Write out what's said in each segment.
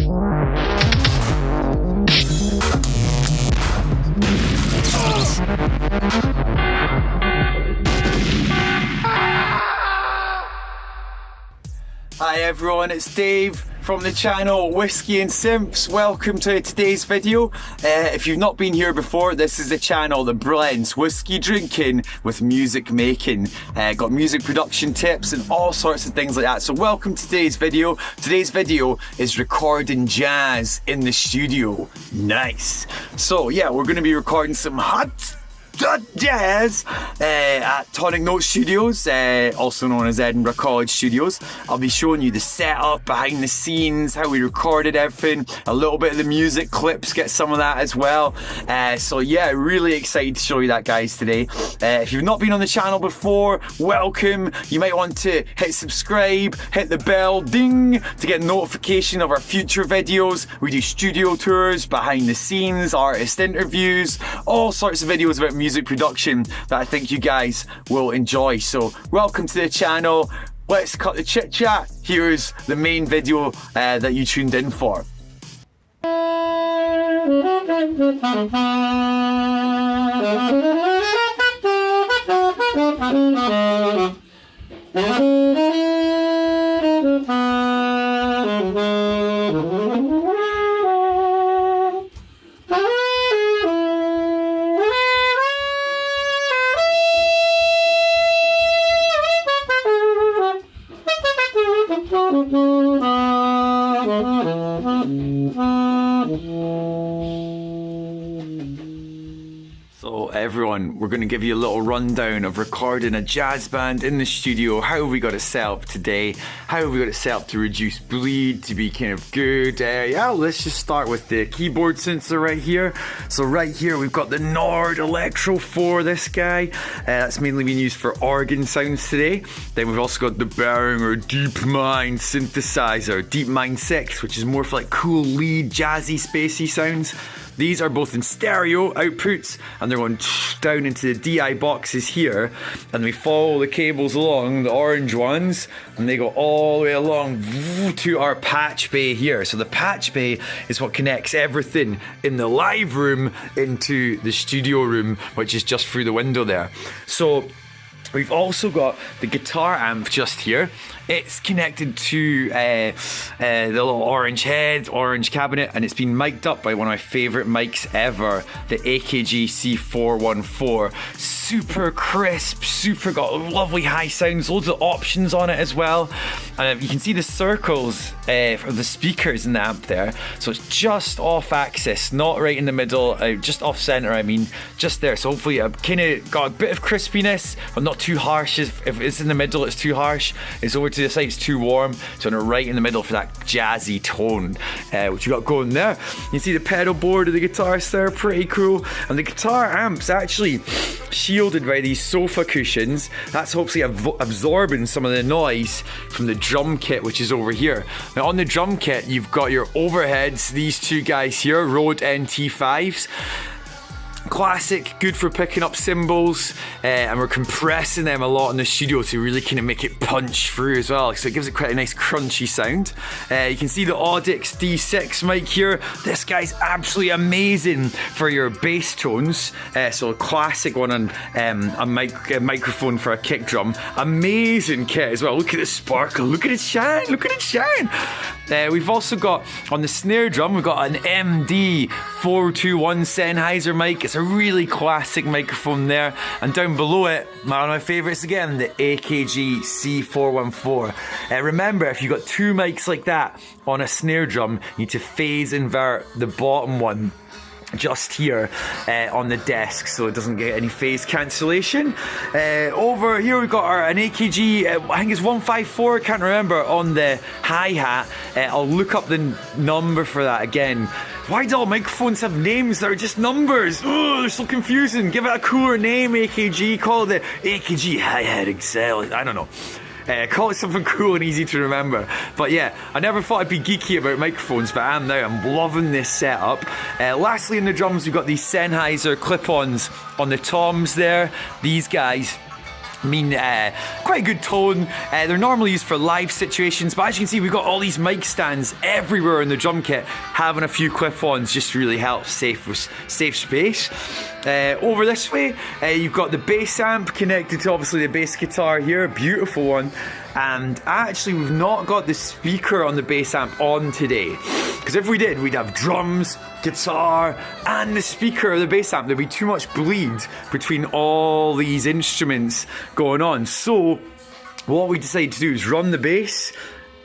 Hi everyone, it's Dave from the channel Whisky and Synths. Welcome to today's video. If you've not been here before, this is the channel that blends whiskey drinking with music making. Got music production tips and all sorts of things like that. So welcome to today's video. Today's video is recording jazz in the studio. Nice. So yeah, we're going to be recording some hot jazz at Tonic Note Studios, also known as Edinburgh College Studios. I'll be showing you the setup, behind the scenes, how we recorded everything, a little bit of the music clips, get some of that as well. So yeah, really excited to show you that, guys, today. If you've not been on the channel before, welcome. You might want to hit subscribe, hit the bell, ding, to get notification of our future videos. We do studio tours, behind the scenes, artist interviews, all sorts of videos about music production that I think you guys will enjoy. So welcome to the channel. Let's cut the chit chat. Here's the main video that you tuned in for. So everyone, we're going to give you a little rundown of recording a jazz band in the studio. How have we got it set up today? How have we got it set up to reduce bleed, to be kind of good? Yeah, let's just start with the keyboard sensor right here. So right here we've got the Nord Electro 4, this guy. That's mainly been used for organ sounds today. Then we've also got the Behringer DeepMind synthesizer, DeepMind 6, which is more for like cool lead, jazzy, spacey sounds. These are both in stereo outputs, and they're going down into the DI boxes here, and we follow the cables along, the orange ones, and they go all the way along to our patch bay here. So the patch bay is what connects everything in the live room into the studio room, which is just through the window there. So we've also got the guitar amp just here. It's connected to the little orange head, orange cabinet, and it's been mic'd up by one of my favourite mics ever, the AKG C414. Super crisp, super got lovely high sounds, loads of options on it as well. And you can see the circles for the speakers in the amp there. So it's just off axis, not right in the middle, just off center, I mean, just there. So hopefully I've kind of got a bit of crispiness, but not too harsh. If it's in the middle, it's too harsh. It's over to the side, it's too warm. So right in the middle for that jazzy tone, which you got going there. You can see the pedal board of the guitars there, pretty cool. And the guitar amp's actually shielded by these sofa cushions. That's hopefully absorbing some of the noise from the drum kit, which is over here. Now on the drum kit, you've got your overheads, these two guys here, Rode NT5s. Classic, good for picking up cymbals, and we're compressing them a lot in the studio to really kind of make it punch through as well, so it gives it quite a nice crunchy sound. You can see the Audix D6 mic here. This guy's absolutely amazing for your bass tones, so a classic one on a microphone for a kick drum. Amazing kit as well. Look at the sparkle, look at it shine, look at it shine. We've also got on the snare drum, we've got an MD421 Sennheiser mic. It's a really classic microphone there. And down below it, one of my favourites again, the AKG C414. Remember, if you've got two mics like that on a snare drum, you need to phase invert the bottom one just here on the desk so it doesn't get any phase cancellation. Over here we've got an AKG, I think it's 154, I can't remember, on the hi-hat. I'll look up the number for that again. Why do all microphones have names that are just numbers? Oh, they're so confusing. Give it a cooler name, AKG. Call it the AKG Hi-Hat Excel. I don't know. Call it something cool and easy to remember. But yeah, I never thought I'd be geeky about microphones, but I am now. I'm loving this setup. Lastly, in the drums, we've got these Sennheiser clip-ons on the toms there. These guys quite a good tone. They're normally used for live situations, but as you can see, we've got all these mic stands everywhere in the drum kit. Having a few clip-ons just really helps save space. Over this way, you've got the bass amp connected to obviously the bass guitar here, a beautiful one. And actually, we've not got the speaker on the bass amp on today. Because if we did, we'd have drums, guitar, and the speaker of the bass amp. There'd be too much bleed between all these instruments going on. So what we decided to do is run the bass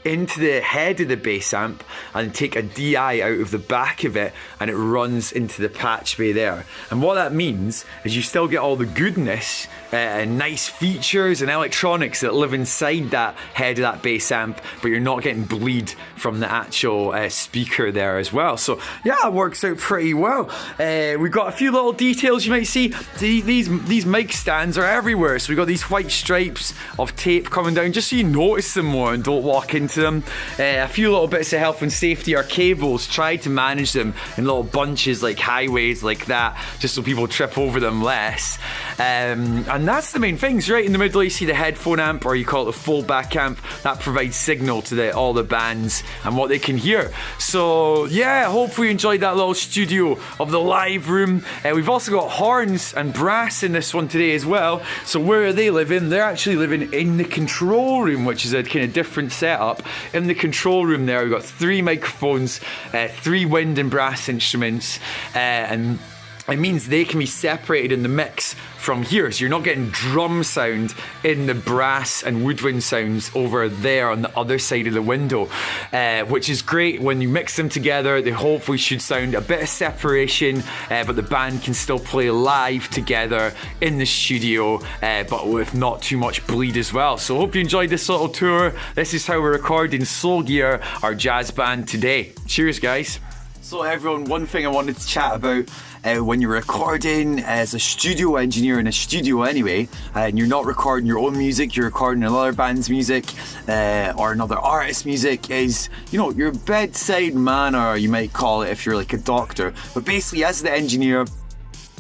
into the head of the bass amp and take a DI out of the back of it, and it runs into the patch bay there. And what that means is you still get all the goodness and nice features and electronics that live inside that head of that bass amp, but you're not getting bleed from the actual speaker there as well. So yeah, it works out pretty well. We've got a few little details you might see. These mic stands are everywhere, so we've got these white stripes of tape coming down just so you notice them more and don't walk into them. A few little bits of health and safety. Our cables, try to manage them in little bunches like highways like that, just so people trip over them less. And that's the main things. Right in the middle you see the headphone amp, or you call it the full back amp. That provides signal to all the bands and what they can hear. So yeah, hopefully you enjoyed that little studio of the live room. We've also got horns and brass in this one today as well. So where are they living? They're actually living in the control room, which is a kind of different setup. In the control room there, we've got 3 microphones, 3 wind and brass instruments, and it means they can be separated in the mix from here, so you're not getting drum sound in the brass and woodwind sounds over there on the other side of the window, which is great. When you mix them together, they hopefully should sound a bit of separation, but the band can still play live together in the studio, but with not too much bleed as well. So hope you enjoyed this little tour. This is how we're recording Soul Gear, our jazz band today. Cheers guys. So everyone, one thing I wanted to chat about when you're recording as a studio engineer in a studio anyway, and you're not recording your own music, you're recording another band's music or another artist's music, is, you know, your bedside manner, you might call it if you're like a doctor. But basically, as the engineer,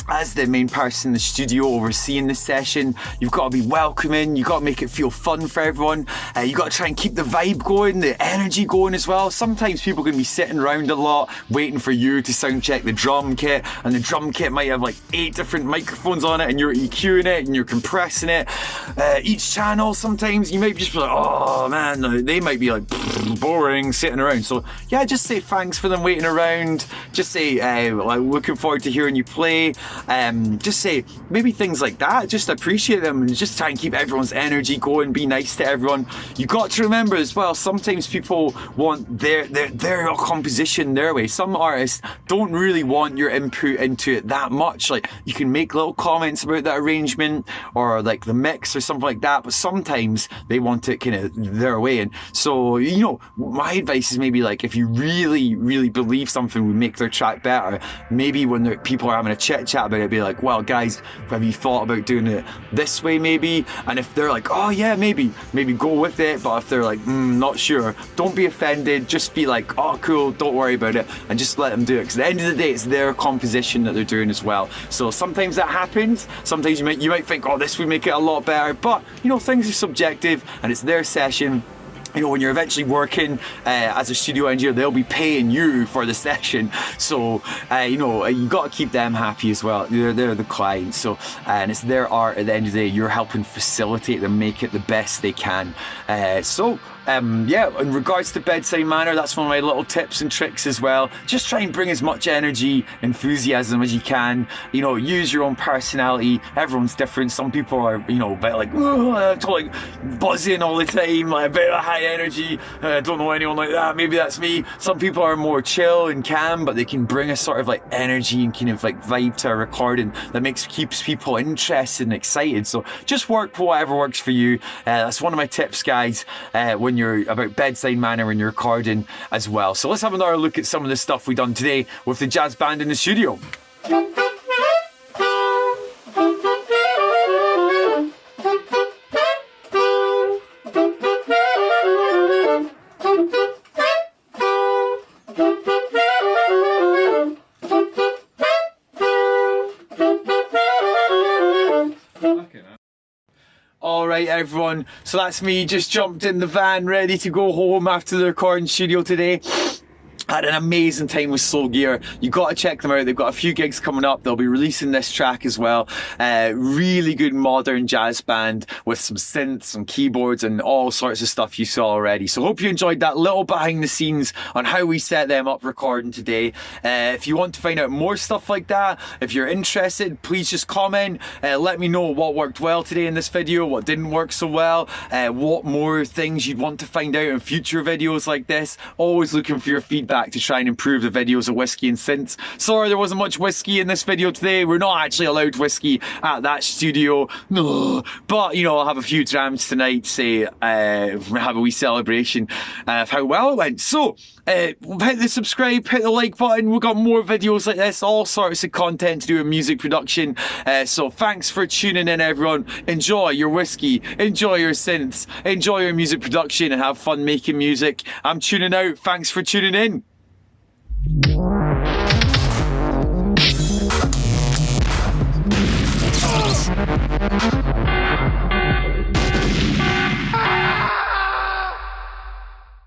as the main person in the studio overseeing the session, you've got to be welcoming, you've got to make it feel fun for everyone, you've got to try and keep the vibe going, the energy going as well. Sometimes people can be sitting around a lot waiting for you to sound check the drum kit, and the drum kit might have like 8 different microphones on it, and you're EQing it and you're compressing it, each channel. Sometimes you might just be like, oh man, they might be like boring sitting around. So yeah, just say thanks for them waiting around, just say like, looking forward to hearing you play. Just say maybe things like that. Just appreciate them and just try and keep everyone's energy going. Be nice to everyone. You got to remember as well, sometimes people want their composition their way. Some artists don't really want your input into it that much. Like, you can make little comments about that arrangement or like the mix or something like that, but sometimes they want it kind of their way. And so, you know, my advice is maybe like, if you really believe something would make their track better, maybe when people are having a chit chat about it, be like, well guys, have you thought about doing it this way maybe? And if they're like, oh yeah, maybe go with it. But if they're like, not sure, don't be offended. Just be like, oh cool, don't worry about it, and just let them do it, because at the end of the day, it's their composition that they're doing as well. So sometimes that happens. Sometimes you might think, oh, this would make it a lot better, but you know, things are subjective and it's their session. You know, when you're eventually working as a studio engineer, they'll be paying you for the session. So, you know, you got to keep them happy as well. They're the client. So, and it's their art at the end of the day. You're helping facilitate them, make it the best they can. Yeah, in regards to bedside manner, that's one of my little tips and tricks as well. Just try and bring as much energy, enthusiasm as you can. You know, use your own personality. Everyone's different. Some people are, you know, a bit like, like buzzing all the time, like a bit of high energy. I don't know anyone like that. Maybe that's me. Some people are more chill and calm, but they can bring a sort of like energy and kind of like vibe to a recording that keeps people interested and excited. So just work for whatever works for you. That's one of my tips, guys, when you're about bedside manner when you're recording as well. So let's have another look at some of the stuff we've done today with the jazz band in the studio. everyone. So that's me, just jumped in the van, ready to go home after the recording studio today. Had an amazing time with Slow Gear. You got to check them out. They've got a few gigs coming up. They'll be releasing this track as well. Really good modern jazz band with some synths, some keyboards, and all sorts of stuff you saw already. So hope you enjoyed that little behind the scenes on how we set them up recording today. If you want to find out more stuff like that, if you're interested, please just comment. Let me know what worked well today in this video, what didn't work so well, what more things you'd want to find out in future videos like this. Always looking for your feedback to try and improve the videos of Whisky and Synths. Sorry there wasn't much whiskey in this video today. We're not actually allowed whiskey at that studio. No. But, you know, I'll have a few drams tonight, say, have a wee celebration of how well it went. So, hit the subscribe, hit the like button. We've got more videos like this, all sorts of content to do with music production. So thanks for tuning in, everyone. Enjoy your whiskey, enjoy your synths, enjoy your music production, and have fun making music. I'm tuning out. Thanks for tuning in.